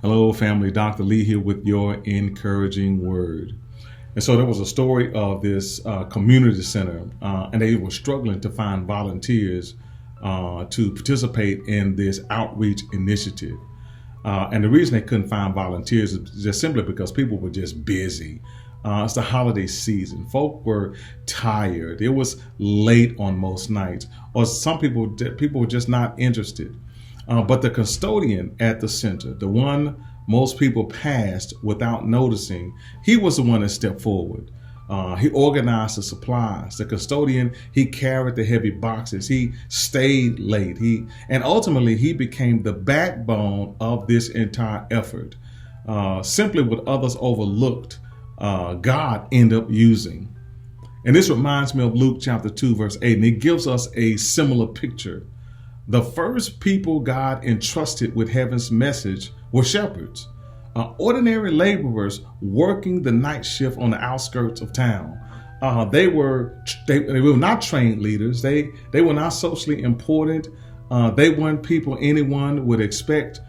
Hello, family. Dr. Lee here with your encouraging word. And so there was a story of this community center, and they were struggling to find volunteers to participate in this outreach initiative. And the reason they couldn't find volunteers is just simply because people were just busy. It's the holiday season. Folk were tired. It was late on most nights, or some people were just not interested. But the custodian at the center, the one most people passed without noticing, he was the one that stepped forward. He organized the supplies. The custodian, he carried the heavy boxes. He stayed late. And ultimately, he became the backbone of this entire effort. Simply what others overlooked, God ended up using. And this reminds me of Luke chapter 2, verse 8, and it gives us a similar picture. The first people God entrusted with heaven's message were shepherds, ordinary laborers working the night shift on the outskirts of town. They were not trained leaders. They were not socially important. They weren't people anyone would expect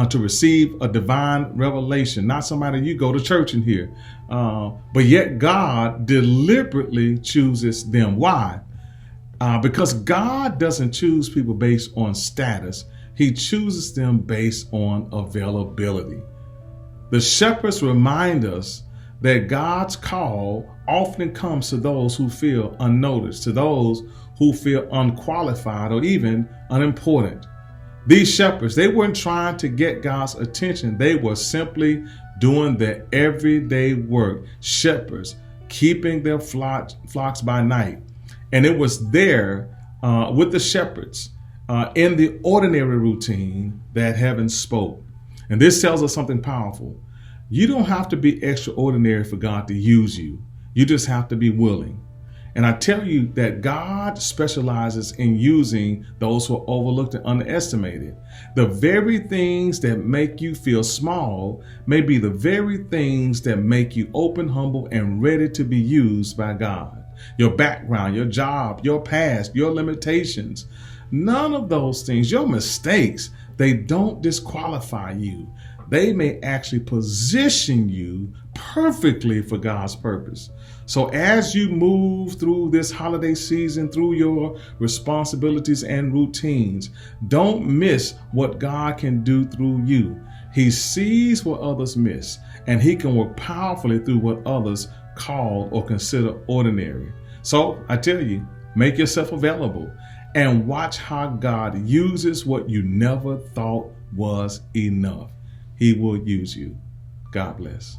to receive a divine revelation, not somebody you go to church and hear. But yet God deliberately chooses them. Why? Because God doesn't choose people based on status. He chooses them based on availability. The shepherds remind us that God's call often comes to those who feel unnoticed, to those who feel unqualified or even unimportant. These shepherds, they weren't trying to get God's attention. They were simply doing their everyday work. Shepherds, keeping their flocks by night. And it was there with the shepherds in the ordinary routine that heaven spoke. And this tells us something powerful. You don't have to be extraordinary for God to use you. You just have to be willing. And I tell you that God specializes in using those who are overlooked and underestimated. The very things that make you feel small may be the very things that make you open, humble, and ready to be used by God. Your background, your job, your past, your limitations, none of those things, your mistakes, they don't disqualify you. They may actually position you perfectly for God's purpose. So as you move through this holiday season, through your responsibilities and routines, don't miss what God can do through you. He sees what others miss, and he can work powerfully through what others call or consider ordinary. So I tell you, make yourself available and watch how God uses what you never thought was enough. He will use you. God bless.